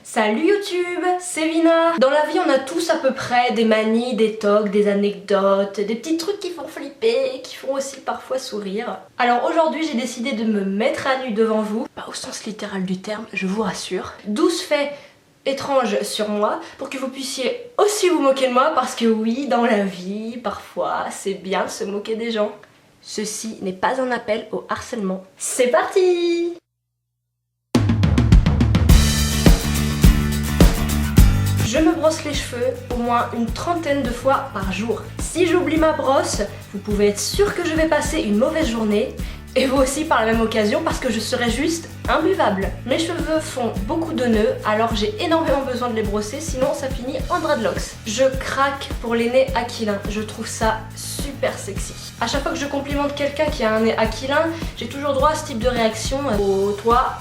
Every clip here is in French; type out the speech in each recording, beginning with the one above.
Salut YouTube, c'est Vina. Dans la vie on a tous à peu près des manies, des tocs, des anecdotes, des petits trucs qui font flipper, qui font aussi parfois sourire. Alors aujourd'hui j'ai décidé de me mettre à nu devant vous, pas au sens littéral du terme, je vous rassure. 12 faits étranges sur moi pour que vous puissiez aussi vous moquer de moi, parce que oui, dans la vie, parfois c'est bien de se moquer des gens. Ceci n'est pas un appel au harcèlement. C'est parti! Je me brosse les cheveux au moins une trentaine de fois par jour. Si j'oublie ma brosse, vous pouvez être sûr que je vais passer une mauvaise journée, et vous aussi par la même occasion, parce que je serai juste imbuvable. Mes cheveux font beaucoup de nœuds, alors j'ai énormément besoin de les brosser, sinon ça finit en dreadlocks. Je craque pour les nez aquilins, je trouve ça super sexy. À chaque fois que je complimente quelqu'un qui a un nez aquilin, j'ai toujours droit à ce type de réaction. Oh toi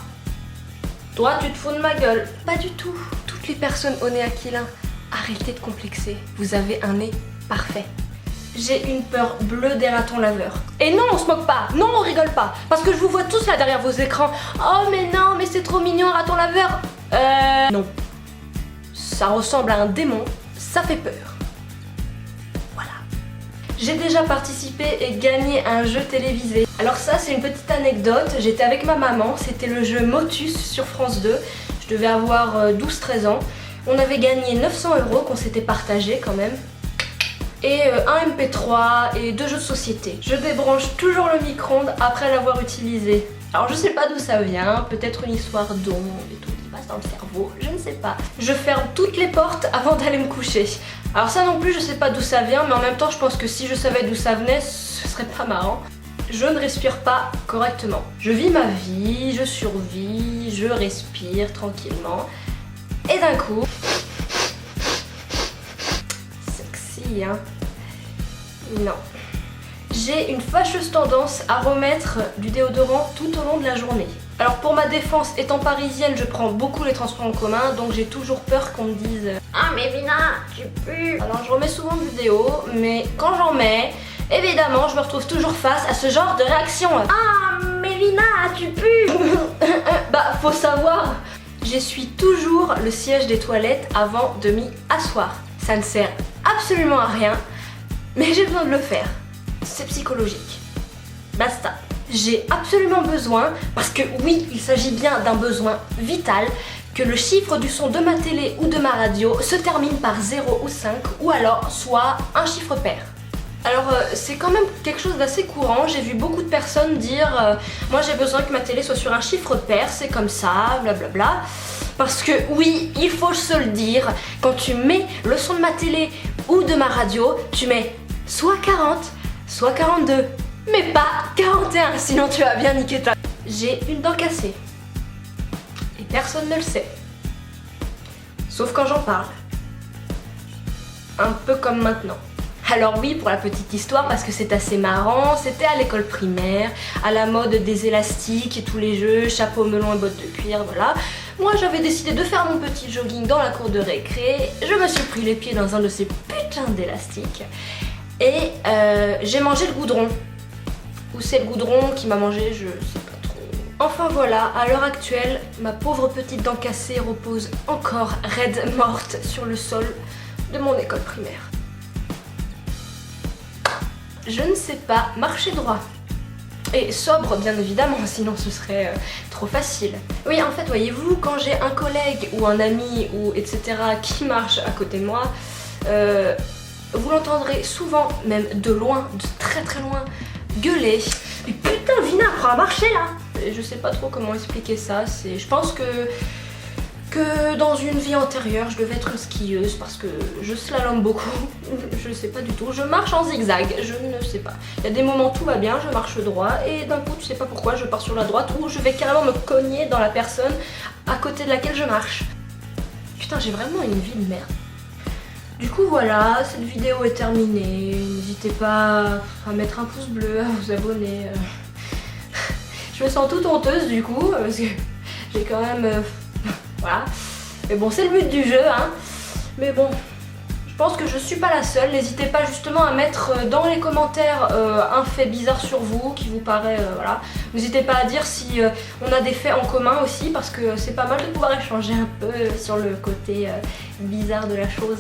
tu te fous de ma gueule. Pas du tout. Toutes les personnes au nez aquilin, arrêtez de complexer, vous avez un nez parfait. J'ai une peur bleue des ratons laveurs. Et non, on se moque pas, non, on rigole pas, parce que je vous vois tous là derrière vos écrans. Oh mais non, mais c'est trop mignon un raton laveur. Non. Ça ressemble à un démon, ça fait peur. Voilà. J'ai déjà participé et gagné à un jeu télévisé. Alors ça, c'est une petite anecdote, j'étais avec ma maman, c'était le jeu Motus sur France 2. Je devais avoir 12-13 ans. On avait gagné 900 € qu'on s'était partagé quand même. Et un MP3 et 2 jeux de société. Je débranche toujours le micro-ondes après l'avoir utilisé. Alors je sais pas d'où ça vient, peut-être une histoire d'ondes et tout qui passe dans le cerveau, je ne sais pas. Je ferme toutes les portes avant d'aller me coucher. Alors ça non plus je sais pas d'où ça vient, mais en même temps je pense que si je savais d'où ça venait, ce serait pas marrant. Je ne respire pas correctement. Je vis ma vie, je survis, je respire tranquillement. Et d'un coup... Sexy, hein? Non. J'ai une fâcheuse tendance à remettre du déodorant tout au long de la journée. Alors pour ma défense, étant parisienne, je prends beaucoup les transports en commun, donc j'ai toujours peur qu'on me dise « Ah mais Vina, tu pues !» Alors je remets souvent du déo, mais quand j'en mets... évidemment, je me retrouve toujours face à ce genre de réaction. Ah, Mélina, tu pues. Bah, faut savoir, j'essuie toujours le siège des toilettes avant de m'y asseoir. Ça ne sert absolument à rien, mais j'ai besoin de le faire. C'est psychologique. Basta. J'ai absolument besoin, parce que oui, il s'agit bien d'un besoin vital, que le chiffre du son de ma télé ou de ma radio se termine par 0 ou 5, ou alors soit un chiffre pair. Alors c'est quand même quelque chose d'assez courant, j'ai vu beaucoup de personnes dire moi j'ai besoin que ma télé soit sur un chiffre pair, c'est comme ça, blablabla. Parce que oui, il faut se le dire, quand tu mets le son de ma télé ou de ma radio, tu mets soit 40, soit 42, mais pas 41, sinon tu vas bien niquer ta... J'ai une dent cassée. Et personne ne le sait. Sauf quand j'en parle. Un peu comme maintenant. Alors oui, pour la petite histoire, parce que c'est assez marrant, c'était à l'école primaire, à la mode des élastiques et tous les jeux, chapeau melon et bottes de cuir, voilà. Moi j'avais décidé de faire mon petit jogging dans la cour de récré, je me suis pris les pieds dans un de ces putains d'élastiques et j'ai mangé le goudron. Ou c'est le goudron qui m'a mangé, je sais pas trop. Enfin voilà, à l'heure actuelle, ma pauvre petite dent cassée repose encore raide morte sur le sol de mon école primaire. Je ne sais pas marcher droit. Et sobre bien évidemment, sinon ce serait trop facile. Oui, en fait, voyez-vous, quand j'ai un collègue ou un ami ou etc. qui marche à côté de moi, vous l'entendrez souvent, même de loin, de très très loin, gueuler. Mais putain, Vina, apprends à marcher là! Et je sais pas trop comment expliquer ça, je pense que dans une vie antérieure, je devais être une skieuse parce que je slalome beaucoup. Je sais pas du tout. Je marche en zigzag, je ne sais pas. Il y a des moments tout va bien, je marche droit et d'un coup, tu sais pas pourquoi, je pars sur la droite ou je vais carrément me cogner dans la personne à côté de laquelle je marche. Putain, j'ai vraiment une vie de merde. Du coup voilà, cette vidéo est terminée. N'hésitez pas à mettre un pouce bleu, à vous abonner. Je me sens toute honteuse du coup parce que j'ai quand même... Voilà. Mais bon, c'est le but du jeu, hein. Mais bon, Je pense que je suis pas la seule, n'hésitez pas justement à mettre dans les commentaires un fait bizarre sur vous qui vous paraît, voilà. N'hésitez pas à dire si on a des faits en commun aussi, parce que c'est pas mal de pouvoir échanger un peu sur le côté bizarre de la chose.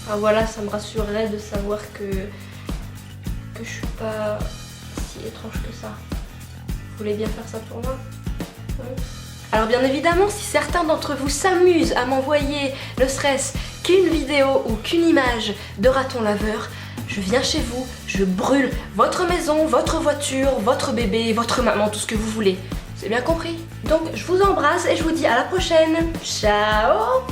Enfin voilà, ça me rassurerait de savoir que je suis pas si étrange que ça. Vous voulez bien faire ça pour moi? Oui. Alors bien évidemment, si certains d'entre vous s'amusent à m'envoyer ne serait-ce qu'une vidéo ou qu'une image de raton laveur, je viens chez vous, je brûle votre maison, votre voiture, votre bébé, votre maman, tout ce que vous voulez. C'est bien compris? Donc je vous embrasse et je vous dis à la prochaine. Ciao!